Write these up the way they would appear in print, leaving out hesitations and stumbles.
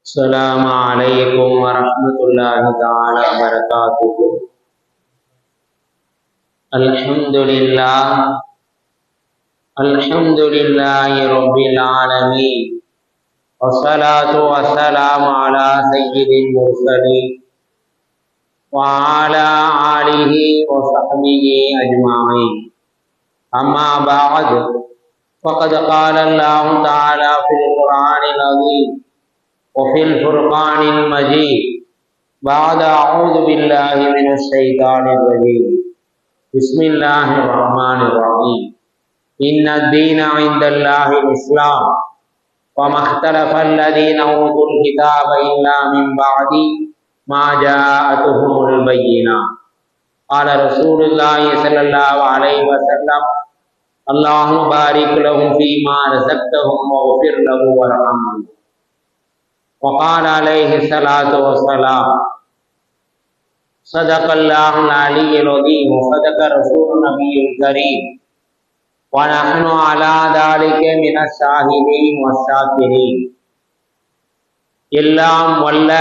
السلام عليكم ورحمة الله تعالى وبركاته. الحمد لله رب العالمين، والصلاة والسلام على سيد المرسلين وعلى آله وصحبه أجمعين. أما بعد، فقد قال الله تعالى في القرآن العظيم وفي الفرقان المجيد بعد أعوذ بالله من الشيطان الرجيم بسم الله الرحمن الرحيم. إن الدين عند الله الإسلام وما اختلف الذين أوتوا الكتاب إلا من بعد ما جاءتهم البينات. قال رسول الله صلى الله عليه وسلم: اللهم بارك لهم فيما رزقتهم واغفر لهم وارحمهم. وقال عليه الصلاة والسلام: صدق الله العلي العظيم وصدق رسول النبي الكريم ونحن على ذلك من الشاهدين والشاكرين. எல்லாம் வல்ல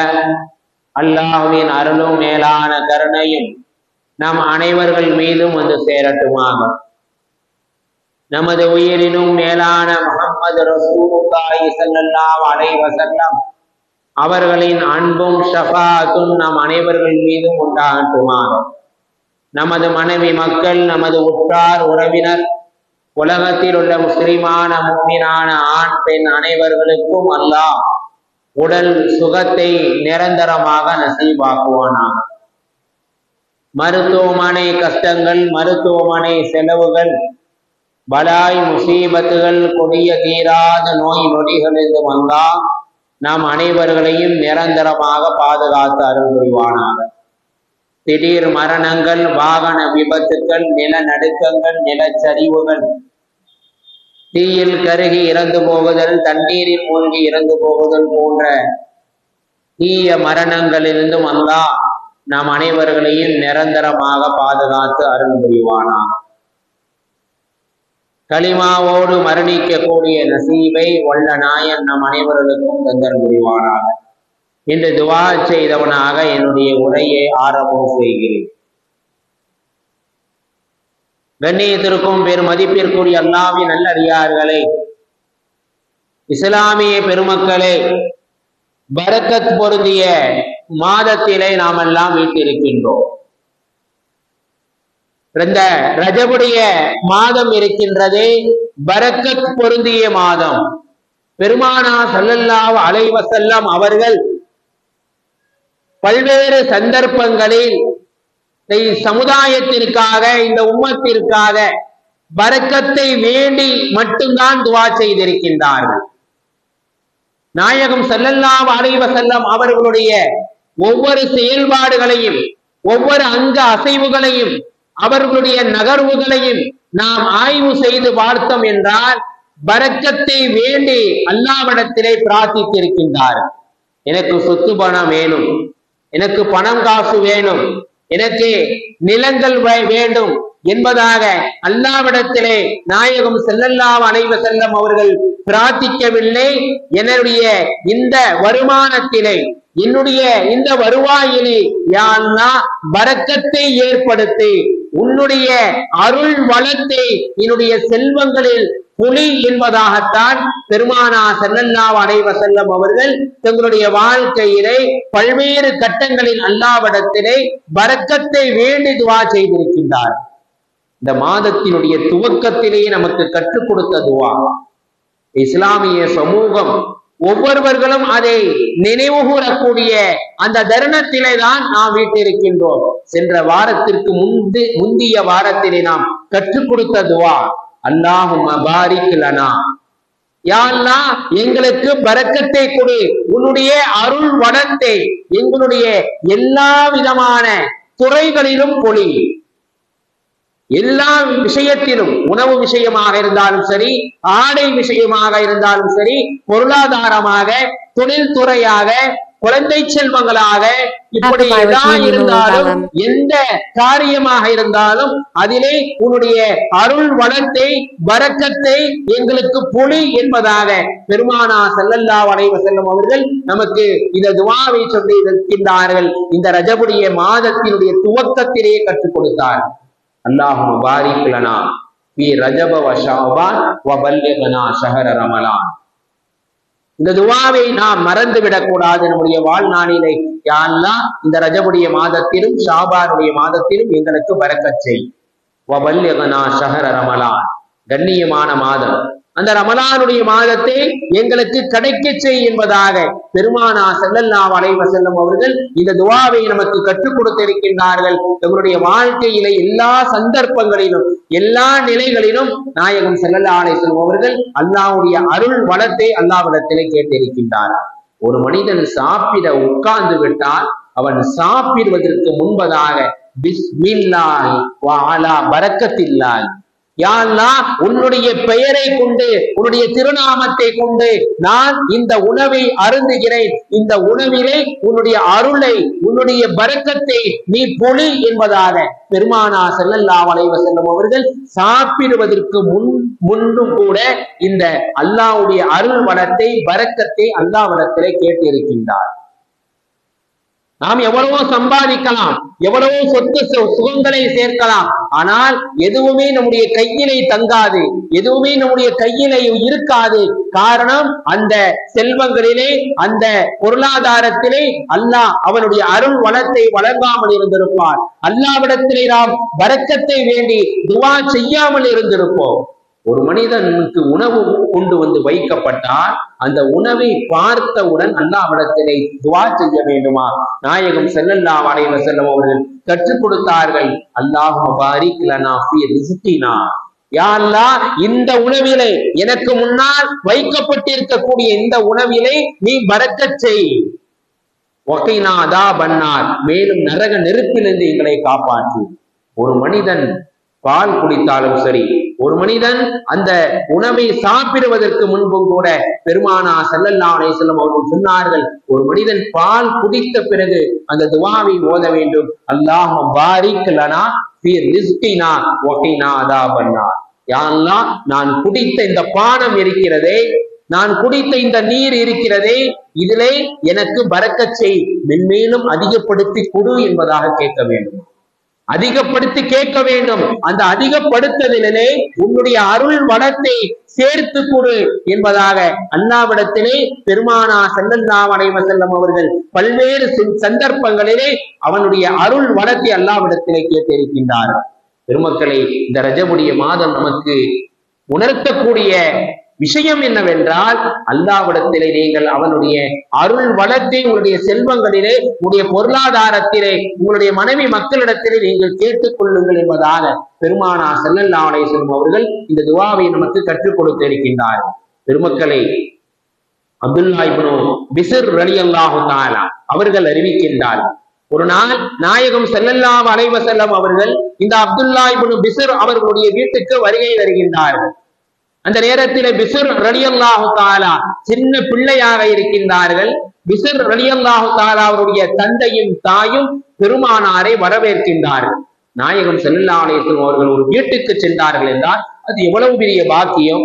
அல்லாஹ்வின் அருளும் மேலான கருணையும் நம் அனைவர்கள் மீதும் வந்து சேரட்டுமாக. நமது உயிரினும் மேலான முஹம்மது ரசூலுல்லாஹி ஸல்லல்லாஹு அலைஹி வஸல்லம் அவர்களின் அன்பும் ஷஃபாஅத்தும் நம் அனைவர்கள் மீதும் உண்டாகட்டுமாக. நமது மனைவி மக்கள், நமது உற்றார் உறவினர், உலகத்தில் உள்ள முஸ்லிமான முஃமினான ஆண் பெண் அனைவர்களுக்கும் அல்லாஹ் உடல் சுகத்தை நிரந்தரமாக நசீபாக்குவானாக. மருத்துவமனை கஷ்டங்கள், மருத்துவமனை செலவுகள், பலாய் முசீபத்துகள், கொடிய தீராத நோய் நொடிகளிலிருந்து வந்தால் நாம் அனைவர்களையும் நிரந்தரமாக பாதுகாத்து அருள் புரிவானாக. திடீர் மரணங்கள், வாகன விபத்துக்கள், நிலநடுக்கங்கள், நிலச்சரிவுகள், தீயில் கருகி இறந்து போகுதல், தண்ணீரில் மூழ்கி இறந்து போகுதல் போன்ற தீய மரணங்களிலிருந்தும் அல்லாஹ் நாம் அனைவர்களையும் நிரந்தரமாக பாதுகாத்து அருள் புரிவானாக. களிமாவோடு மரணிக்கக்கூடிய நசீபை வல்ல நாயன் நம் அனைவர்களுக்கும் தந்தர் புரிவானாக. இன்று துவா செய்தவனாக என்னுடைய உரையை ஆரம்பம் செய்கிறேன். கண்ணியத்திற்கும் பெரும் மதிப்பிற்குரிய அல்லாஹ்வின் நல்லடியார்களே, இஸ்லாமிய பெருமக்களே, பரக்கத் பொருந்திய மாதத்திலே நாம் எல்லாம் வீட்டிருக்கின்றோம். இந்த ரஜபுடைய மாதம் இருக்கின்றதே பரக்கத் பொருந்திய மாதம். பெருமானார் ஸல்லல்லாஹு அலைஹி வஸல்லம் அவர்கள் பல்வேறு சந்தர்ப்பங்களில் சமுதாயத்திற்காக, இந்த உம்மத்திற்காக பரக்கத்தை வேண்டி மட்டும்தான் துவா செய்திருக்கின்றார்கள். நாயகம் ஸல்லல்லாஹு அலைஹி வஸல்லம் அவர்களுடைய ஒவ்வொரு செயல்பாடுகளையும், ஒவ்வொரு அங்க அசைவுகளையும், அவர்களுடைய நகர்வுகளையும் நாம் ஆய்வு செய்து பார்த்தோம் என்றால் பரக்கத்தை வேண்டி அல்லாஹ்விடத்திலே பிரார்த்தித்திருக்கின்றார். எனக்கு சொத்து பணம் வேணும், எனக்கு பணம் காசு வேணும், எனக்கு நிலங்கள் வேண்டும் என்பதாக அல்லாஹ்விடத்திலே நாயகம் ஸல்லல்லாஹு அலைஹி வஸல்லம் அவர்கள் பிரார்த்திக்கவில்லை. என்னுடைய இந்த வருமானத்திலே, என்னுடைய இந்த வருவாயிலே யா அல்லாஹ் பரக்கத்தை ஏற்படுத்தி உன்னுடைய அருள் வளத்தை என்னுடைய செல்வங்களில் புலி என்பதாகத்தான் பெருமானார் ஸல்லல்லாஹு அலைஹி வஸல்லம் அவர்கள் தங்களுடைய வாழ்க்கையிலே பல்வேறு கட்டங்களில் அல்லாஹ்விடத்திலே பரக்கத்தை வேண்டி துவா செய்திருக்கின்றார். இந்த மாதத்தினுடைய துவக்கத்திலேயே நமக்கு கற்றுக் கொடுத்த துவா. இஸ்லாமிய சமூகம் ஒவ்வொருவர்களும் அதை நினைவு கூறக்கூடிய அந்த தருணத்திலே தான் நாம் வீட்டிருக்கின்றோம். சென்ற வாரத்திற்கு முந்திய வாரத்திலே நாம் கற்றுக் கொடுத்த துவா, அல்லாஹும்ம பாரிக் லனா, யா அல்லாஹ் எங்களுக்கு பரக்கத்தை கொடு, உன்னுடைய அருள் வளத்தை எங்களுடைய எல்லா விதமான துறைகளிலும் பொழி. எல்லா விஷயத்திலும், உணவு விஷயமாக இருந்தாலும் சரி, ஆடை விஷயமாக இருந்தாலும் சரி, பொருளாதாரமாக, தொழில் துறையாக, குழந்தை செல்வங்களாக, இப்படி எதா இருந்தாலும் எந்த காரியமாக இருந்தாலும் அதிலே உன்னுடைய அருள் வளத்தை பரக்கத்தை எங்களுக்கு பொழி என்பதாக பெருமானா ஸல்லல்லாஹு அலைஹி வஸல்லம் அவர்கள் நமக்கு இந்த துஆவை சொல்லி இருக்கின்றார்கள். இந்த ரஜபுடைய மாதத்தினுடைய துவக்கத்திலே கற்றுக் கொடுத்தார். அல்லாஹும்ம பாரிக் லனா ஃபீ ரஜப வ ஷஅபான் வ பல்லிக்னா ஷஹர ரமலான். இந்த துஆவை நாம் மறந்து விடக்கூடாது நம்முடைய வாழ்நாளிலே. யா அல்லாஹ், இந்த ரஜபுடைய மாதத்திலும் ஷாபானுடைய மாதத்திலும் எங்களுக்கு பரக்கத் செய். வ பல்லிக்னா ஷஹர ரமலான், கண்ணியமான மாதம், அந்த ரமலானுடைய மாதத்தை எங்களுக்கு கிடைக்க செய் என்பதாக பெருமானா ஸல்லல்லாஹு அலைஹி வஸல்லம் அவர்கள் இந்த துஆவை நமக்கு கற்றுக் கொடுத்திருக்கின்றார்கள். எங்களுடைய வாழ்க்கையிலே எல்லா சந்தர்ப்பங்களிலும் எல்லா நிலைகளிலும் நாயகம் ஸல்லல்லாஹு அலைஹி வஸல்லம் அவர்கள் அல்லாஹ்வுடைய அருள் வளத்தை அல்லாஹ்விடத்திலே கேட்டிருக்கின்றார். ஒரு மனிதன் சாப்பிட உட்கார்ந்து விட்டால் அவன் சாப்பிடுவதற்கு முன்பதாக பிஸ்மில்லாஹி வ அலா பரக்கத்தில்லாஹி, யா அல்லாஹ், உன்னுடைய பெயரை கொண்டு உன்னுடைய திருநாமத்தை கொண்டு நான் இந்த உணவை அருந்துகிறேன். இந்த உணவிலே உன்னுடைய அருளை உன்னுடைய பரக்கத்தை நீ பொழி என்பதாக பெருமானா ஸல்லல்லாஹு அலைஹி வஸல்லம் அவர்கள் சாப்பிடுவதற்கு முன்னும் கூட இந்த அல்லாஹ்வுடைய அருள் வளத்தை பரக்கத்தை அல்லாஹ்விடத்திலே கேட்டிருக்கின்றார். நாம் எவ்வளவோ சம்பாதிக்கலாம், எவ்வளவோ சொத்து சுகங்களை சேர்க்கலாம், ஆனால் எதுவுமே நம்முடைய கையிலே தங்காது, எதுவுமே நம்முடைய கையிலே இருக்காது. காரணம், அந்த செல்வங்களிலே அந்த பொருளாதாரத்திலே அல்லாஹ் அவனுடைய அருள் வளத்தை வழங்காமல் இருந்திருப்பார். அல்லாஹ்விடத்திலே நாம் பரக்கத்தை வேண்டி துஆ செய்யாமல் இருந்திருப்போம். ஒரு மனிதனுக்கு உணவு கொண்டு வந்து வைக்கப்பட்டால் அந்த உணவை பார்த்தவுடன் அல்லாஹ்விடத்திலே துஆ செய்ய வேண்டுமா? நாயகம் ஸல்லல்லாஹு அலைஹி வஸல்லம் அவர்கள் கற்றுக் கொடுத்தார்கள். அல்லாஹும்ம பாரிக் லனா ஃபீ ரிஸ்கினா, யா அல்லாஹ், இந்த உணவிலே எனக்கு முன்னால் வைக்கப்பட்டிருக்கக்கூடிய இந்த உணவிலே நீ பரக்கத் செய். வகைனா அதாபன் நார், மேலும் நரக நெருப்பிலிருந்து எங்களை காப்பாற்று. ஒரு மனிதன் பால் குடித்தாலும் சரி, ஒரு மனிதன் அந்த உணவை சாப்பிடுவதற்கு முன்பும் கூட பெருமானா ஸல்லல்லாஹு அலைஹி வஸல்லம் அவர்கள் சொன்னார்கள், ஒரு மனிதன் பால் குடித்த பிறகு அந்த துஆவை ஓத வேண்டும். அல்லாஹும்ம பாரிக் லனா ஃபீ ரிஸ்கினா வகினா அதாபன் நார். யா அல்லாஹ், நான் குடித்த இந்த பானம் இருக்கிறதே, நான் குடித்த இந்த நீர் இருக்கிறதே, இதிலே எனக்கு பரக்கத் செய், மென்மேலும் அதிகப்படுத்தி கொடு என்பதாக கேட்க வேண்டும். அதிகப்படுத்தி கேட்க வேண்டும். அந்த அதிகப்படுத்துதலிலே உன்னுடைய அருள் வளத்தை சேர்த்து கொடு என்பதாக அல்லாஹ்விடத்திலே பெருமானா ஸல்லல்லாஹு அலைஹி வஸல்லம் அவர்கள் பல்வேறு சந்தர்ப்பங்களிலே அவனுடைய அருள் வளத்தை அல்லாஹ்விடத்திலே கேட்டிருக்கின்றார். பெருமக்களை, இந்த ரஜபுடைய மாதம் நமக்கு உணர்த்தக்கூடிய விஷயம் என்னவென்றால், அல்லாஹ்விடத்திலே நீங்கள் அவனுடைய அருள் வளத்தை உங்களுடைய செல்வங்களிலே, உங்களுடைய பொருளாதாரத்திலே, உங்களுடைய மனைவி மக்களிடத்திலே நீங்கள் கேட்டுக் கொள்ளுங்கள் என்பதாக பெருமானா ஸல்லல்லாஹு அலைஹி வஸல்லம் அவர்கள் இந்த துஆவை நமக்கு கற்றுக் கொடுத்திருக்கின்றார். பெருமக்களை, அப்துல்லா இப்னு பிஸ்ர் ரலியல்லாஹு தஆலா அவர்கள் அறிவிக்கின்றார், ஒரு நாள் நாயகம் ஸல்லல்லாஹு அலைஹி வஸல்லம் அவர்கள் இந்த அப்துல்லா இப்னு பிஸ்ர் அவர்களுடைய வீட்டுக்கு வருகை வருகின்றார்கள். அந்த நேரத்தில் பிஸ்ர் ரலியல்லாஹு தஆலா சின்ன பிள்ளையாக இருக்கின்றார்கள். பிஸ்ர் ரலியல்லாஹு தஆலா அவருடைய தந்தையும் தாயும் பெருமானாரை வரவேற்கின்றார்கள். நாயகம் ஸல்லல்லாஹு அலைஹி வஸல்லம் அவர்கள் ஒரு வீட்டுக்கு சென்றார்கள் என்றால் அது எவ்வளவு பெரிய பாக்கியம்,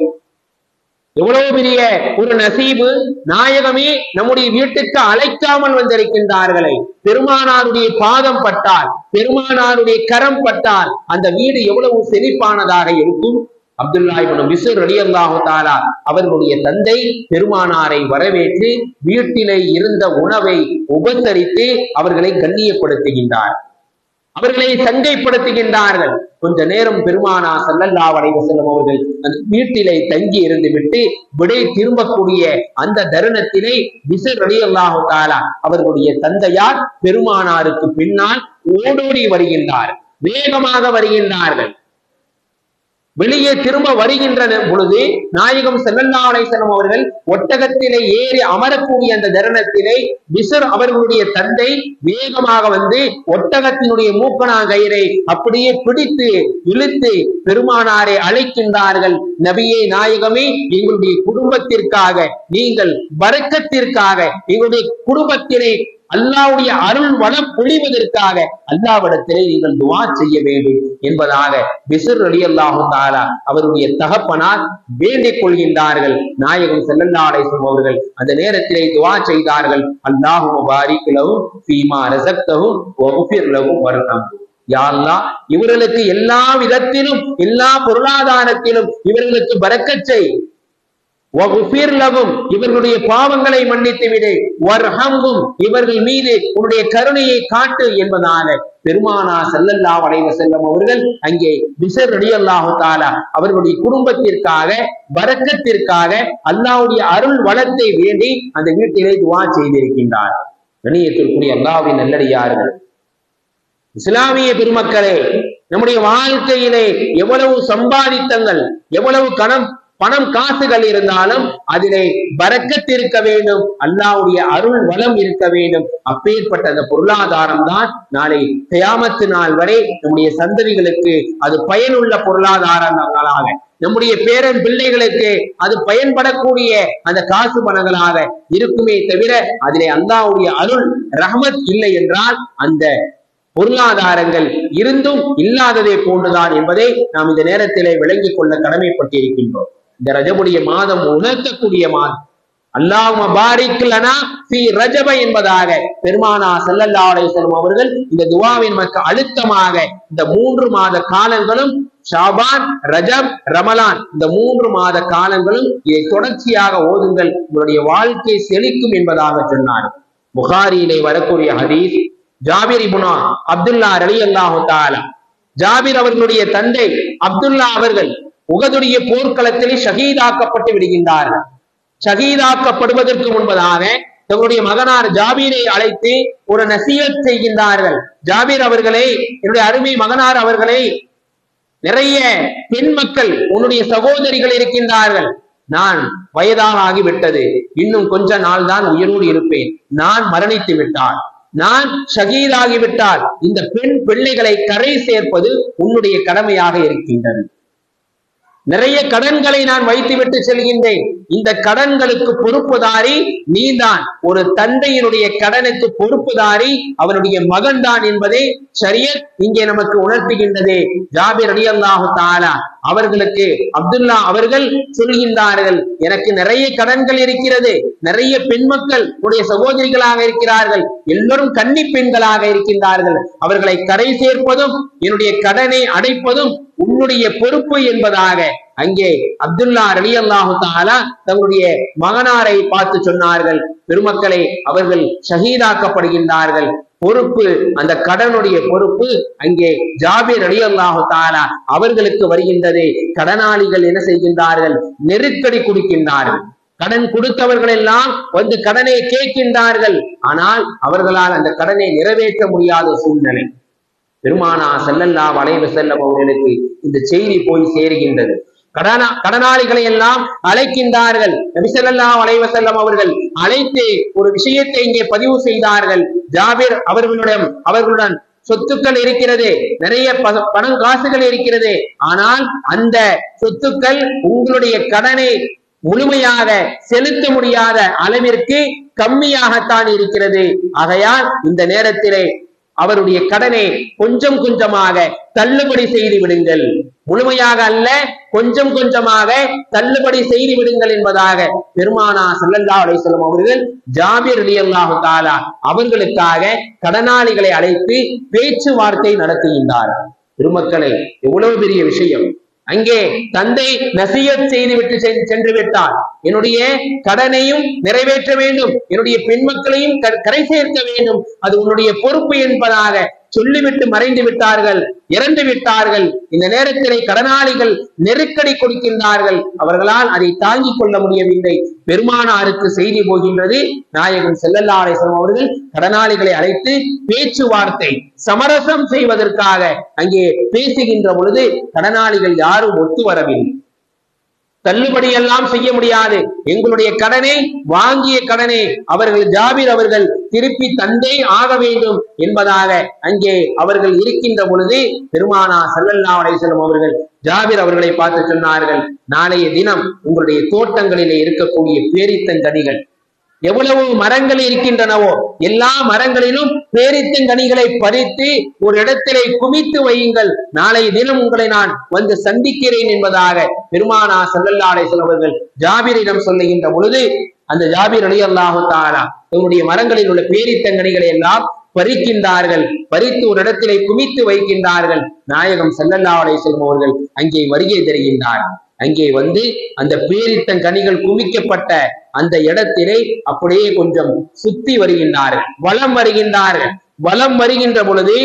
எவ்வளவு பெரிய ஒரு நசீபு. நாயகமே நம்முடைய வீட்டுக்கு அழைக்காமல் வந்திருக்கின்றார்களே, பெருமானாருடைய பாதம் பட்டால், பெருமானாருடைய கரம் பட்டால் அந்த வீடு எவ்வளவு செழிப்பானதாக இருக்கும். அப்துல்லா இப்னு பிஸ்ர் ரலியல்லாஹு தஆலா அவர்களுடைய தந்தை பெருமானாரை வரவேற்று வீட்டிலே இருந்த உணவை உபசரித்து அவர்களை கண்ணியப்படுத்துகின்றார், அவர்களை சங்கைப்படுத்துகின்றார்கள். கொஞ்ச நேரம் பெருமானா ஸல்லல்லாஹு அலைஹி வஸல்லம் அவர்கள் அந்த வீட்டிலே தங்கி இருந்து விட்டு விடை திரும்பக்கூடிய அந்த தருணத்திலே பிஸ்ர் ரலியல்லாஹு தஆலா அவர்களுடைய தந்தையார் பெருமானாருக்கு பின்னால் ஓடோடி வருகின்றார், வேகமாக வருகின்றார்கள். வெளியே திரும்ப வருகின்ற பொழுது நாயகம் ஸல்லல்லாஹு அலைஹி வஸல்லம் அவர்கள் ஒட்டகத்திலே ஏறி அமரக்கூடிய அந்த தருணத்திலே பிஸ்ர் அவர்களுடைய தந்தை வேகமாக வந்து ஒட்டகத்தினுடைய மூக்கணாங்கயிறை அப்படியே பிடித்து இழுத்து பெருமானாரை அழைக்கின்றார்கள். நபியே நாயகமே, எங்களுடைய குடும்பத்திற்காக, நீங்கள் பரக்கத்திற்காக, எங்களுடைய குடும்பத்திலே அல்லாஹ்வுடைய அருள் வளம் பொழிவதற்காக அல்லாஹ்விடத்திலே நீங்கள் துஆ செய்ய வேண்டும் என்பதாக பிஸ்ர் ரலியல்லாஹு தஆலா அவருடைய தகப்பனார் வேண்டிக் கொள்கின்றார்கள். நாயகம் ஸல்லல்லாஹு அலைஹி வஸல்லம் அவர்கள் அந்த நேரத்திலே துஆ செய்தார்கள். அல்லாஹும்ம பாரிக் லஹு ஃபீமா ரஸக்தஹு வக்ஃபிர் லஹு வர்ஹம்ஹு. யா அல்லாஹ், இவர்களுக்கு எல்லா விதத்திலும், எல்லா பொருளாதாரத்திலும் இவர்களுக்கு பரக்கத் செய். இவர்களுடைய பாவங்களை மன்னித்து விடு. வர்ஹம்ஹும், இவர்கள் மீது உன்னுடைய கருணையை காட்டு என்பதான பெருமானார் ஸல்லல்லாஹு அலைஹி வஸல்லம் அவர்கள் அங்கே பிஸ்ர் ரலியல்லாஹு தஆலா அவர்களுடைய குடும்பத்திற்காக, பரக்கத்திற்காக, அல்லாஹ்வுடைய அருள் வளத்தை வேண்டி அந்த வீட்டிலே துஆ செய்திருக்கின்றார். கண்ணியத்திற்குரிய அல்லாஹ்வின் நல்லடியார்கள், இஸ்லாமிய பெருமக்களே, நம்முடைய வாழ்க்கையிலே எவ்வளவு சம்பாதித்தங்கள், எவ்வளவு பணம் காசுகள் இருந்தாலும் அதிலே பரக்கத் இருக்க வேண்டும், அல்லாஹ்வுடைய அருள் வளம் இருக்க வேண்டும். அப்பேற்பட்ட அந்த பொருளாதாரம் தான் நாளை கியாமத்து நாள் வரை நம்முடைய சந்ததிகளுக்கு அது பயனுள்ள பொருளாதாரங்களாக, நம்முடைய பேரன் பிள்ளைகளுக்கு அது பயன்படக்கூடிய அந்த காசு பணங்களாக இருக்குமே தவிர அதிலே அல்லாஹ்வுடைய அருள் ரஹ்மத் இல்லை என்றால் அந்த பொருளாதாரங்கள் இருந்தும் இல்லாததை போன்றுதான் என்பதை நாம் இந்த நேரத்திலே விளங்கிக் கொள்ள கடமைப்பட்டிருக்கின்றோம். இந்த ரஜபுடைய மாதம் உணர்த்தக்கூடிய மாதம். அல்லாஹும்ம பாரிக் லனா ஃபீ ரஜப என்பதாக பெருமானார் ஸல்லல்லாஹு அலைஹி வஸல்லம் அவர்கள் இந்த துஆவின் நமக்கு அழுத்தமாக இந்த 3 மாத காலங்களும், ஷாபான், ரஜப், ரமலான், இந்த 3 மாத காலங்களும் இதை தொடர்ச்சியாக ஓதுங்கள், உங்களுடைய வாழ்க்கை செழிக்கும் என்பதாக சொன்னார். புகாரியிலே வரக்கூடிய ஹதீஸ், ஜாபிர் இப்னு அப்துல்லா ரலியல்லாஹு தஆலா, ஜாபிர் அவர்களுடைய தந்தை அப்துல்லா அவர்கள் உகதுடைய போர்க்களத்திலே ஷஹீதாக்கப்பட்டு விடுகின்றார்கள். ஷஹீதாக்கப்படுவதற்கு முன்பதாக தங்களுடைய மகனார் ஜாபீரை அழைத்து ஒரு நசீஹத் செய்கின்றார்கள். ஜாபீர் அவர்களே, என்னுடைய அருமை மகனார் அவர்களே, நிறைய பெண் மக்கள், உன்னுடைய சகோதரிகள் இருக்கின்றார்கள். நான் வயதாக ஆகிவிட்டது, இன்னும் கொஞ்ச நாள் தான் உயிரோடு இருப்பேன். நான் மரணித்து விட்டால், நான் ஷஹீதாகிவிட்டால் இந்த பெண் பிள்ளைகளை கரை சேர்ப்பது உன்னுடைய கடமையாக இருக்கின்றது. நிறைய கடன்களை நான் வைத்துவிட்டு செல்கின்றேன். இந்த கடன்களுக்கு பொறுப்புதாரி நீதான். ஒரு தந்தையினுடைய கடனுக்கு பொறுப்புதாரி அவனுடைய மகன் தான் என்பதை ஷரியத் இங்கே நமக்கு உணர்த்துகின்றது. ஜாபிர் ரலியல்லாஹு தஆலா அவர்களுக்கு அப்துல்லா அவர்கள் சொல்கின்றார்கள், எனக்கு நிறைய கடன்கள் இருக்கிறது, நிறைய பெண் மக்கள் உடைய சகோதரிகளாக இருக்கிறார்கள், எல்லோரும் கன்னி பெண்களாக இருக்கின்றார்கள், அவர்களை கரை சேர்ப்பதும் என்னுடைய கடனை அடைப்பதும் உன்னுடைய பொறுப்பு என்பதாக அங்கே அப்துல்லா ரலியல்லாஹு தஆலா தங்களுடைய மகனாரை பார்த்து சொன்னார்கள். பெருமக்களை, அவர்கள் ஷஹீதாக்கப்படுகின்றார்கள். பொறுப்பு, அந்த கடனுடைய பொறுப்பு அங்கே ஜாபிர் ரலியல்லாஹு தஆலா அவர்களுக்கு வருகின்றது. கடனாளிகள் என்ன செய்கின்றார்கள்? நெருக்கடி கொடுக்கின்றார்கள். கடன் கொடுத்தவர்கள் எல்லாம் வந்து கடனை கேட்கின்றார்கள். ஆனால் அவர்களால் அந்த கடனை நிறைவேற்ற முடியாத சூழ்நிலை. பெருமானார் ஸல்லல்லாஹு அலைஹி வஸல்லம் அவர்களுக்கு இந்த செய்தி போய் சேருகின்றது. கடனாளிகளை எல்லாம் அழைக்கின்றார்கள். நபி ஸல்லல்லாஹு அலைஹி வஸல்லம் அவர்கள் அழைத்து ஒரு விஷயத்தை இங்கே பதிவு செய்தார்கள். ஜாபிர் அவர்களுடன் சொத்துக்கள் இருக்கிறது, நிறைய பணம் காசுகள் இருக்கிறது, ஆனால் அந்த சொத்துக்கள் உங்களுடைய கடனை முழுமையாக செலுத்த முடியாத அளவிற்கு கம்மியாகத்தான் இருக்கிறது. ஆகையால் இந்த நேரத்திலே அவருடைய கடனை கொஞ்சம் கொஞ்சமாக தள்ளுபடி செய்து விடுங்கள், முழுமையாக அல்ல, கொஞ்சம் கொஞ்சமாக தள்ளுபடி செய்து விடுங்கள் என்பதாக பெருமானார் ஸல்லல்லாஹு அலைஹி வஸல்லம் அவர்கள் ஜாபிர் ரலியல்லாஹு தஆலா அவர்களுக்காக கடனாளிகளை அழைத்து பேச்சுவார்த்தை நடத்துகின்றார். பெருமக்களே, எவ்வளவு பெரிய விஷயம்! அங்கே தந்தை நசீஹத் செய்துவிட்டு சென்று விட்டார். என்னுடைய கடனையும் நிறைவேற்ற வேண்டும், என்னுடைய பெண் மக்களையும் கரை சேர்க்க வேண்டும், அது உன்னுடைய பொறுப்பு என்பதாக சொல்லிவிட்டு மறைந்து விட்டார்கள், இறந்து விட்டார்கள். இந்த நேரத்திலே கடனாளிகள் நெருக்கடி கொடுக்கின்றார்கள். அவர்களால் அதை தாங்கிக் கொள்ள முடியவில்லை. பெருமானாருக்கு செய்தி போகின்றது. நாயகம் ஸல்லல்லாஹு அலைஹி வஸல்லம் அவர்கள் கடனாளிகளை அழைத்து பேச்சுவார்த்தை சமரசம் செய்வதற்காக அங்கே பேசுகின்ற பொழுது கடனாளிகள் யாரும் ஒத்து வரவில்லை. தள்ளுபடி எல்லாம் செய்ய முடியாது, எங்களுடைய கடனை வாங்கிய கடனை அவர்கள் ஜாபிர் அவர்கள் திருப்பி தந்தே ஆக வேண்டும் என்பதாக அங்கே அவர்கள் இருக்கின்ற பொழுது பெருமானார் ஸல்லல்லாஹு அலைஹி வஸல்லம் அவர்கள் ஜாபிர் அவர்களை பார்த்து சொன்னார்கள், நாளைய தினம் உங்களுடைய தோட்டங்களிலே இருக்கக்கூடிய பேரித்தங்கனிகள் எவ்வளவு மரங்கள் இருக்கின்றனவோ எல்லா மரங்களிலும் பேரித்தங்கனிகளை பறித்து ஒரு இடத்திலே குமித்து வையுங்கள், நாளைய தினம் உங்களை நான் வந்து சந்திக்கிறேன் என்பதாக பெருமானார் ஸல்லல்லாஹு அலைஹி வஸல்லம் அவர்கள் ஜாபிரிடம் சொல்லுகின்ற பொழுது அந்த ஜாபிர் ரலியல்லாஹு தஆலா தன்னுடைய மரங்களில் உள்ள பேரித்தங்கனிகளை எல்லாம் பறிக்கின்றார்கள். பறித்து ஒரு இடத்திலே குமித்து வைக்கின்றார்கள். நாயகம் ஸல்லல்லாஹு அலைஹி வஸல்லம் அவர்கள் அங்கே வருகை தருகின்றார்கள். அங்கே வந்து அந்த பேரித்தங்கனிகள் குமிக்கப்பட்ட அந்த இடத்திலே அப்படியே கொஞ்சம் சுத்தி வருகின்றார்கள், வலம் வருகின்றார்கள். வலம் வருகின்ற பொழுது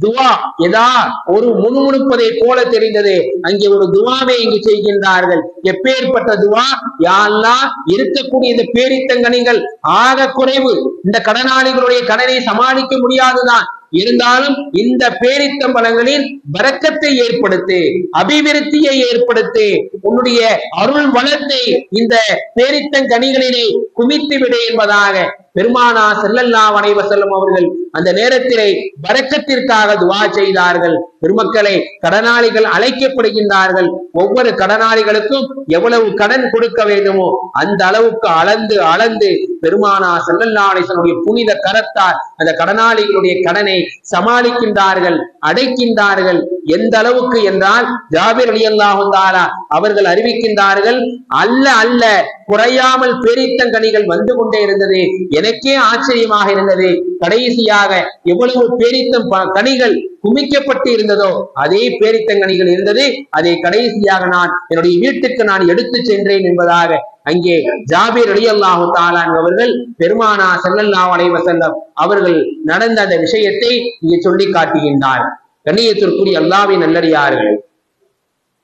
துவா ஏதா ஒரு முணுமுணுப்பதை போல தெரிந்தது. அங்கே ஒரு துவாவை இங்கு செய்கின்றார்கள். எப்பேற்பட்ட துவா? யா அல்லாஹ், இருக்கக்கூடிய இந்த பேரித்தங்கனிகள் ஆக குறைவு, இந்த கடனாளிகளுடைய கடனை சமாளிக்க முடியாதுதான், இருந்தாலும் இந்த பேரித்தம்பழங்களில் பரக்கத்தை ஏற்படுத்து, அபிவிருத்தியை ஏற்படுத்து, உன்னுடைய அருள் வளத்தை இந்த பேரித்தங்கனிகளிலே குமித்து விடு என்பதாக பெருமானார் ஸல்லல்லாஹு அலைஹி வஸல்லம் அவர்கள் அந்த நேரத்திலே பரக்கத்திற்காக துஆ செய்தார்கள். பெருமக்களை, கடனாளிகள் அழைக்கப்படுகின்றார்கள். ஒவ்வொரு கடனாளிகளுக்கும் எவ்வளவு கடன் கொடுக்க வேண்டுமோ அந்த அளவுக்கு அளந்து அளந்து பெருமானார் ஸல்லல்லாஹு அலைஹி வஸல்லம் புனித கரத்தால் அந்த கடனாளிகளுடைய கடனை சமாளிக்கின்றார்கள், அடைக்கின்றார்கள். எந்த அளவுக்கு என்றால் ஜாபிர் ரலியல்லாஹு தஆலா அவர்கள் அறிவிக்கின்றார்கள், அல்ல அல்ல குறையாமல் பேரித்தங்கனிகள் வந்து கொண்டே இருந்தது. எனக்கே ஆச்சரியமாக இருந்தது. கடைசியாக எவ்வளவு பேரித்தம் கனிகள் குமிக்கப்பட்டு இருந்ததோ அதே பேரித்தங்கனிகள் இருந்தது. அதை கடைசியாக நான் என்னுடைய வீட்டுக்கு நான் எடுத்து சென்றேன் என்பதாக அங்கே ஜாபிர் ரலியல்லாஹு தஆலா அவர்கள் பெருமானார் ஸல்லல்லாஹு அலைஹி வஸல்லம் அவர்கள் நடந்த அந்த விஷயத்தை இங்கே சொல்லி காட்டுகின்றார். கண்ணியத்திற்குரிய அல்லாஹ்வின் நல்லடியார்களே,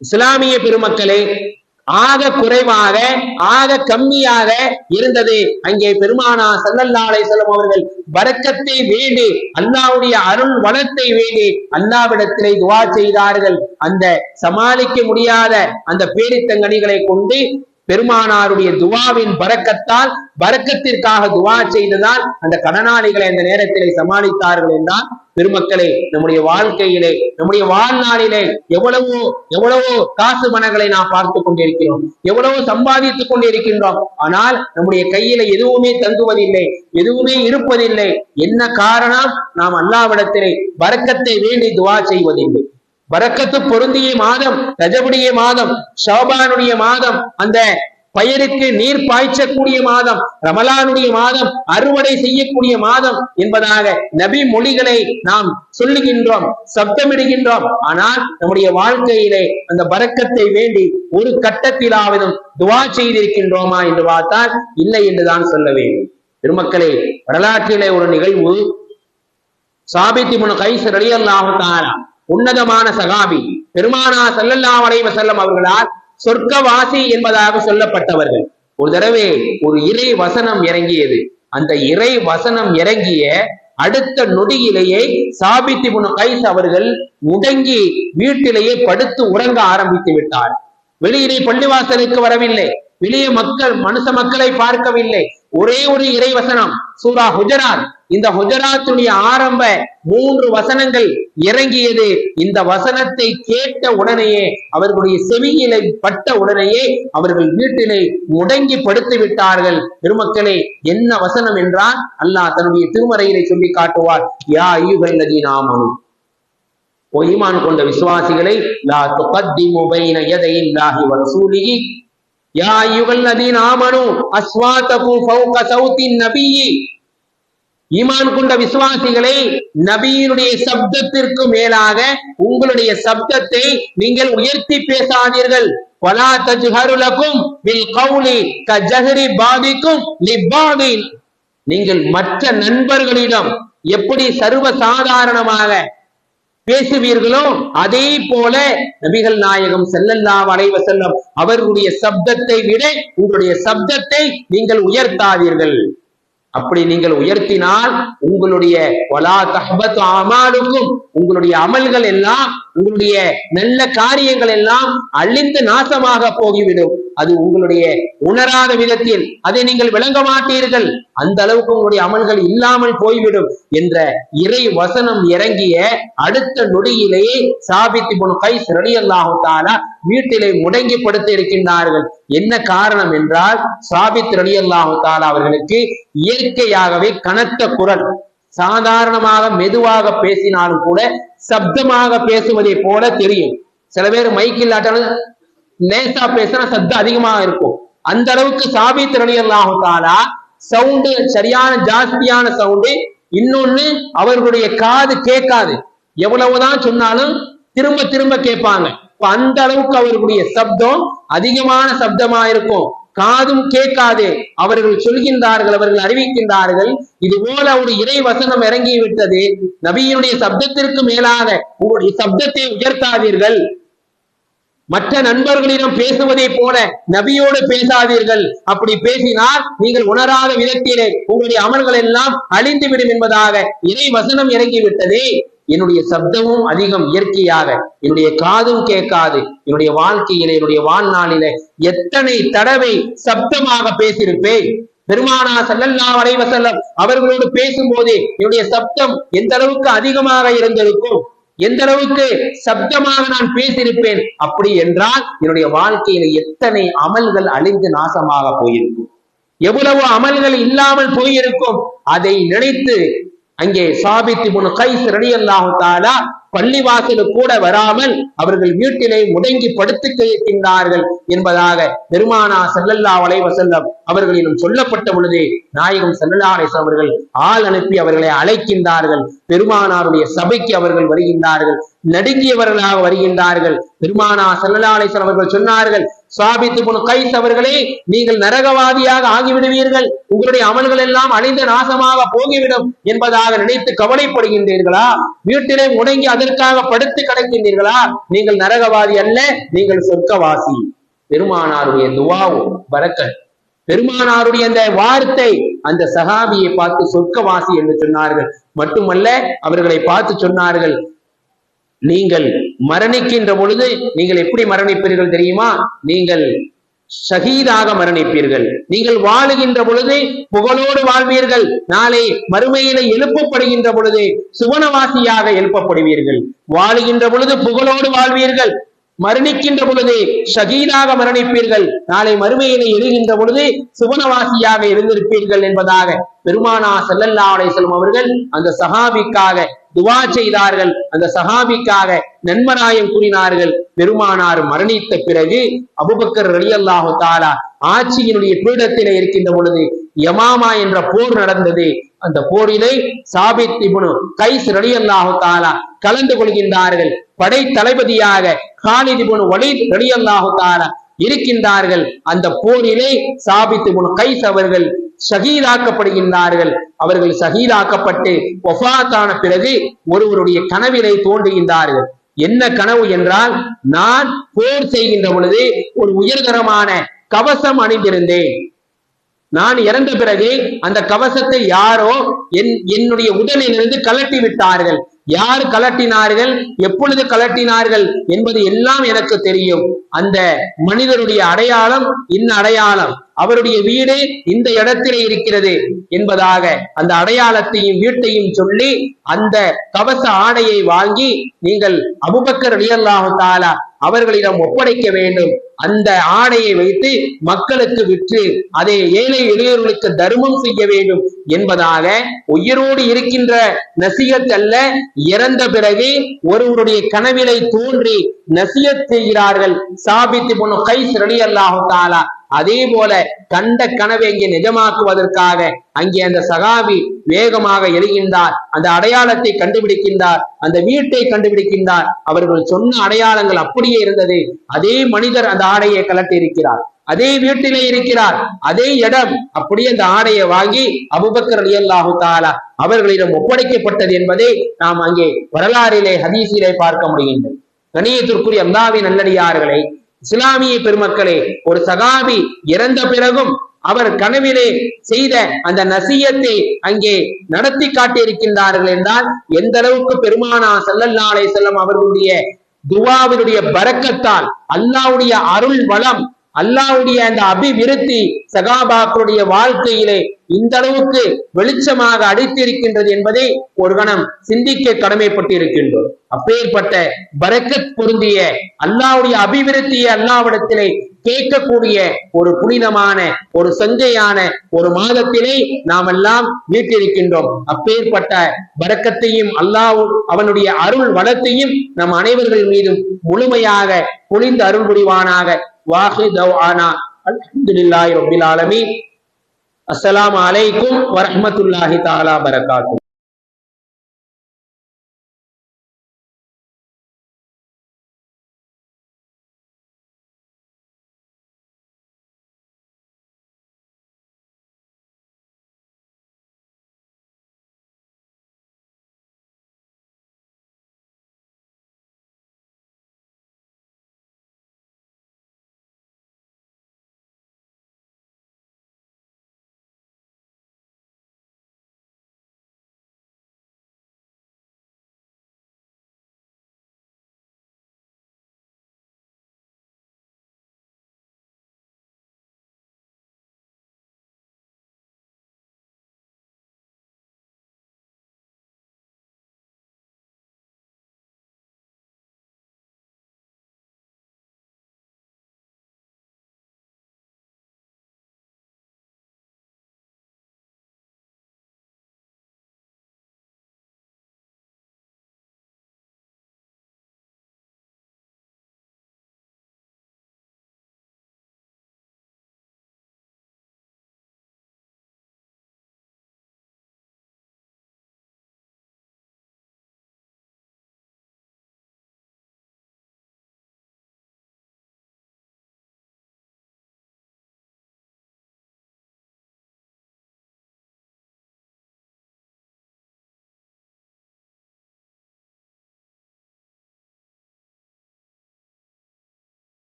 இஸ்லாமிய பெருமக்களே, ஆக குறைவாக ஆக கம்மியாக இருந்தது. அங்கே பெருமானார் ஸல்லல்லாஹு அலைஹி வஸல்லம் அவர்கள் பரக்கத்தை வேண்டி, அல்லாஹ்வுடைய அருள் வளத்தை வேண்டி அல்லாஹ்விடத்திலே துஆ செய்தார்கள். அந்த சமாளிக்க முடியாத அந்த பேரித்தங்கனிகளை கொண்டு பெருமானாருடைய துவாவின் பரக்கத்தால், பரக்கத்திற்காக துவா செய்ததால் அந்த கடனாளிகளை அந்த நேரத்திலே சமாளித்தார்கள் என்றால், பெருமக்களே, நம்முடைய வாழ்க்கையிலே நம்முடைய வாழ்நாளிலே எவ்வளவோ காசு பணங்களை நாம் பார்த்து கொண்டிருக்கிறோம், எவ்வளவோ சம்பாதித்துக் கொண்டிருக்கின்றோம். ஆனால் நம்முடைய கையில எதுவுமே தங்குவதில்லை, எதுவுமே இருப்பதில்லை. என்ன காரணம்? நாம் அல்லாஹ்விடத்திலே பரக்கத்தை வேண்டி துவா செய்வதில்லை. பரக்கத்து பொருந்திய மாதம் ரஜபுடைய மாதம், ஷாபானுடைய மாதம், அந்த பயிருக்கு நீர் பாய்ச்சக்கூடிய மாதம், ரமலானுடைய மாதம், அறுவடை செய்யக்கூடிய மாதம் என்பதாக நபி மொழிகளை நாம் சொல்லுகின்றோம், சப்தமிடுகின்றோம். ஆனால் நம்முடைய வாழ்க்கையிலே அந்த பரக்கத்தை வேண்டி ஒரு கட்டத்திலாவதும் துவா செய்திருக்கின்றோமா என்று பார்த்தால் இல்லை என்றுதான் சொல்ல வேண்டும். பெருமக்களே, வரலாற்றிலே ஒரு நிகழ்வு, சாபித் இப்னு கைஸ் ரலியல்லாஹு தஆலா உன்னதமான சகாபி, பெருமானார் ஸல்லல்லாஹு அலைஹி வஸல்லம் அவர்களால் சொர்க்கவாசி என்பதாக சொல்லப்பட்டவர்கள். ஒரு தடவை ஒரு இறை வசனம் இறங்கியது. அந்த இறை வசனம் இறங்கிய அடுத்த நொடியிலேயே சாபித் இப்னு கைஸ் அவர்கள் முடங்கி வீட்டிலேயே படுத்து உறங்க ஆரம்பித்து விட்டார். வெளியிலே பள்ளிவாசலுக்கு வரவில்லை, வெளியே மனுஷ மக்களை பார்க்கவில்லை. ஒரே ஒரு இறை வசனம், சூரா ஹுஜராத். இந்த ஹுஜராத்துடைய ஆரம்ப 3 வசனங்கள் இறங்கியது. இந்த வசனத்தை கேட்ட உடனேயே, அவர்களுடைய செவியிலே பட்ட உடனேயே அவர்கள் வீட்டிலே முடங்கி படுத்து விட்டார்கள். பெருமக்களே, என்ன வசனம் என்றால் அல்லாஹ் தன்னுடைய திருமறையிலே சொல்லி காட்டுவார், யா அய்யுஹல்லதீன ஆமனூ, ஓ ஈமான் கொண்ட விசுவாசிகளை, லா துகத்திமு பைன யதையில்லாஹி வ ரசூலிஹி, யா அய்யுஹல்லதீன ஆமனூ அஸ்வாதகும் ஃபௌக சௌத்தின் நபியி, ஈமான் கொண்ட விசுவாசிகளை, நபியினுடைய சப்தத்திற்கு மேலாக உங்களுடைய சப்தத்தை நீங்கள் உயர்த்தி பேசாதீர்கள். வலா தஜ்ஹரு லகும் பில் கௌலி கஜஹரி பாதிக்கும் லிபாதின், நீங்கள் மற்ற நண்பர்களிடம் எப்படி சர்வ சாதாரணமாக பேசுவீர்களோ அதே போல நபிகள் நாயகம் ஸல்லல்லாஹு அலைஹி வஸல்லம் அவர்களுடைய சப்தத்தை விட உங்களுடைய சப்தத்தை நீங்கள் உயர்த்தாதீர்கள். அப்படி நீங்கள் உயர்த்தினால் உங்களுடைய வலா தஹ்பத் அமாலுக்கும் உங்களுடைய அமல்கள் எல்லாம் உங்களுடைய நல்ல காரியங்கள் எல்லாம் அழிந்து நாசமாக போகிவிடும். அது உங்களுடைய உணராத விதத்தில் அதை நீங்கள் விளங்க மாட்டீர்கள். அந்த அளவுக்கு உங்களுடைய அமல்கள் இல்லாமல் போய்விடும் என்ற இறை வசனம் இறங்கிய அடுத்த நொடியிலேயே சாபித் இப்னு கைஸ் ரலியல்லாஹு தஆலா வீட்டிலே முடங்கி படுத்து இருக்கின்றார்கள். என்ன காரணம் என்றால் சாபித் ரலியல்லாஹு தஆலா அவர்களுக்கு இயற்கையாகவே கனத்த குரல், சாதாரணமாக மெதுவாக பேசினாலும் கூட சப்தமாக பேசுவதை போல தெரியும். சில பேர் மைக்கில் ஆட்டாலும் லேசா பேசினா சப்தம் அதிகமாக இருக்கும். அந்த அளவுக்கு சாபித் ரலியல்லாஹு தஆலா சவுண்டு சரியான ஜாஸ்தியான சவுண்டு. இன்னொன்னு அவர்களுடைய காது கேட்காது, எவ்வளவுதான் சொன்னாலும் திரும்ப திரும்ப கேட்பாங்க. அந்த அளவுக்கு அவர்களுடைய சப்தம் அதிகமான சப்தமா இருக்கும், காதும் கேட்காது. அவர்கள் சொல்கின்றார்கள், அவர்கள் அறிவிக்கின்றார்கள், இது போல ஒரு இறை வசனம் இறங்கி விட்டது, நபியினுடைய சப்தத்திற்கு மேலாக உங்களுடைய சப்தத்தை உயர்த்தாதீர்கள், மற்ற நண்பர்களிடம் பேசுவதை போல நபியோடு பேசாதீர்கள். அப்படி பேசினால் நீங்கள் உணராத விதத்திலே உங்களுடைய அமல்கள் எல்லாம் அழிந்துவிடும் என்பதாக இறை வசனம் இறங்கிவிட்டது. என்னுடைய சப்தமும் அதிகம் இயற்கையாக, என்னுடைய காதும் கேட்காது. என்னுடைய வாழ்க்கையிலே என்னுடைய வாழ்நாளிலே எத்தனை தடவை சப்தமாக பேசியிருப்பேன். பெருமானா ஸல்லல்லாஹு அலைஹி வஸல்லம் அவர்களோடு பேசும்போது என்னுடைய சப்தம் எந்த அளவுக்கு அதிகமாக இருந்திருக்கும், எந்த அளவுக்கு சப்தமாக நான் பேசியிருப்பேன். அப்படி என்றால் என்னுடைய வாழ்க்கையில எத்தனை அமல்கள் அழிந்து நாசமாக போயிருக்கும், எவ்வளவு அமல்கள் இல்லாமல் போயிருக்கும். அதை நினைத்து அங்கே சாபித் இப்னு கைஸ் ரலியல்லாஹு தஆலா பள்ளிவாசலுக்கு கூட வராமல் அவர்கள் வீட்டிலே முடங்கி படுத்து கேட்கின்றார்கள் என்பதாக பெருமானா ஸல்லல்லாஹு அலைஹி வஸல்லம் அவர்களிடம் சொல்லப்பட்ட பொழுது நாயகம் ஸல்லல்லாஹு அலைஹி வஸல்லம் அவர்கள் ஆள் அனுப்பி அவர்களை அழைக்கின்றார்கள். பெருமானாருடைய சபைக்கு அவர்கள் வருகின்றார்கள், நடுங்கியவர்களாக வருகின்றார்கள். பெருமானா ஸல்லல்லாஹு அலைஹி வஸல்லம் அவர்கள் சொன்னார்கள், சாபித் இப்னு கைஸ் அவர்களே, நீங்கள் நரகவாதியாக ஆகிவிடுவீர்கள், உங்களுடைய அமல்கள் எல்லாம் அழிந்து நாசமாக போகிவிடும் என்பதாக நினைத்து கவலைப்படுகின்றீர்களா? வீட்டிலே முடங்கி அதற்காக படுத்து கிடக்கின்றீர்களா? நீங்கள் நரகவாதி அல்ல, நீங்கள் சொர்க்கவாசி. பெருமானாருடைய துஆவும் பரக்கத், பெருமானாருடைய அந்த வார்த்தை அந்த சஹாபியை பார்த்து சொர்க்கவாசி என்று சொன்னார்கள். மட்டுமல்ல, அவர்களை பார்த்து சொன்னார்கள், நீங்கள் மரணிக்கின்ற பொழுது நீங்கள் எப்படி மரணிப்பீர்கள் தெரியுமா? நீங்கள் ஷஹீதாக மரணிப்பீர்கள். நீங்கள் வாழுகின்ற பொழுது புகழோடு வாழ்வீர்கள், நாளை மறுமையில எழுப்பப்படுகின்ற பொழுது சுவனவாசியாக எழுப்பப்படுவீர்கள். வாழுகின்ற பொழுது புகழோடு வாழ்வீர்கள், மரணிக்கின்ற பொழுது ஷஹீதாக மரணிப்பீர்கள், நாளை மறுமையிலே எழுகின்ற பொழுது சுவனவாசியாக எழுந்திருப்பீர்கள் என்பதாக பெருமானா ஸல்லல்லாஹு அலைஹி வஸல்லம் அவர்கள் அந்த சஹாபிக்காக துஆ செய்தார்கள். அந்த சஹாபிக்காக நன்மராயம் கூறினார்கள். பெருமானார் மரணித்த பிறகு அபூபக்கர் ரலியல்லாஹு தஆலா ஆட்சியினுடைய பீடத்திலே இருக்கின்ற பொழுது யமாமா என்ற போர் நடந்தது. அந்த போரிலே சாபித் இப்னு கைஸ் ரலியல்லாஹு தஆலா கலந்து கொள்கின்றார்கள். படை தளபதியாக காலித் இப்னு வலீத் ரலியல்லாஹு தஆலா இருக்கின்றார்கள். அந்த போரிலே சாபித் இப்னு கைஸ் அவர்கள் ஷஹீதாக்கப்படுகின்றார்கள். அவர்கள் ஷஹீதாக்கப்பட்டு வஃபாத்தான பிறகு ஒருவருடைய கனவிலே தோன்றுகின்றார்கள். என்ன கனவு என்றால், நான் போர் செய்கின்ற பொழுது ஒரு உயர்தரமான கவசம் அணிந்திருந்தேன், நான் இறந்த பிறகு அந்த கவசத்தை யாரோ என்னுடைய உடலிலிருந்து கலட்டி விட்டார்கள். யார் கலட்டினார்கள், எப்பொழுது கலட்டினார்கள் என்பது எல்லாம் எனக்கு தெரியும். அந்த மனிதருடைய அடையாளம் இன்ன அடையாளம், அவருடைய வீடு இந்த இடத்திலே இருக்கிறது என்பதாக அந்த அடையாளத்தையும் வீட்டையும் சொல்லி அந்த கவச ஆடையை வாங்கி நீங்கள் அபூபக்கர் ரலியல்லாஹு தஆலா அவர்களிடம் ஒப்படைக்க வேண்டும். அந்த ஆடையை வைத்து மக்களுக்கு விற்று அதை ஏழை எளியவர்களுக்கு தர்மம் செய்ய வேண்டும் என்பதாக உயிரோடு இருக்கின்ற நசியத் அல்ல, இறந்த பிறகு ஒருவருடைய கனவிலை தோன்றி நசியத் செய்கிறார்கள் சாபித் இப்னு கைஸ் ரலியல்லாஹு தஆலா. அதே போல கண்ட கனவை இங்கே நிஜமாக்குவதற்காக அங்கே அந்த சகாபி வேகமாக எழுகின்றார், அந்த அடையாளத்தை கண்டுபிடிக்கின்றார், அந்த வீட்டை கண்டுபிடிக்கின்றார். அவர்கள் சொன்ன அடையாளங்கள் அப்படியே இருந்தது. அதே மனிதர் அந்த ஆடையை கலட்டி இருக்கிறார். அதே வீட்டிலே இருக்கிறார், அதே இடம். அப்படியே அந்த ஆடையை வாங்கி அபூபக்கர் ரலியல்லாஹு தஆலா அவர்களிடம் ஒப்படைக்கப்பட்டது என்பதை நாம் அங்கே வரலாறிலே ஹதீஸிலே பார்க்க முடிகின்றது. கணியத்திற்குரிய அல்லாஹ்வின் நல்லடியார்களே, இஸ்லாமிய பெருமக்களே, ஒரு சகாபி இறந்த பிறகும் அவர் கனவிலே செய்த அந்த நசியத்தை அங்கே நடத்தி காட்டியிருக்கின்றார்கள் என்றால் எந்த அளவுக்கு பெருமானார் ஸல்லல்லாஹு அலைஹி வஸல்லம் அவர்களுடைய துஆவினுடைய பரக்கத்தால், அல்லாஹ்வுடைய அருள் வளம், அல்லாஹ்வுடைய அந்த அபிவிருத்தி சகாபாக்களுடைய வாழ்க்கையிலே இந்த அளவுக்கு வெளிச்சமாக அடித்திருக்கின்றது என்பதை ஒரு கணம் சிந்திக்க கடமைப்பட்டிருக்கின்றோம். அப்பேற்பட்ட பரக்கத் பொருந்திய அல்லாஹ்வுடைய அபிவிருத்தியை அல்லாஹ்விடத்திலே கேட்கக்கூடிய ஒரு புனிதமான, ஒரு சங்கையான ஒரு மாதத்திலே நாம் எல்லாம் வீட்டிருக்கின்றோம். அப்பேற்பட்ட பரக்கத்தையும் அல்லாஹ் அவனுடைய அருள் வளத்தையும் நம் அனைவர்கள் மீதும் முழுமையாக பொழிந்து அருள் புரிவானாக. வாஹி தவ்ஆனா அல்ஹம்துலில்லாஹி ரப்பில் ஆலமீன். அஸ்ஸலாமு அலைக்கும் வரஹ்மத்துல்லாஹி தஆலா பரகாத்துஹு.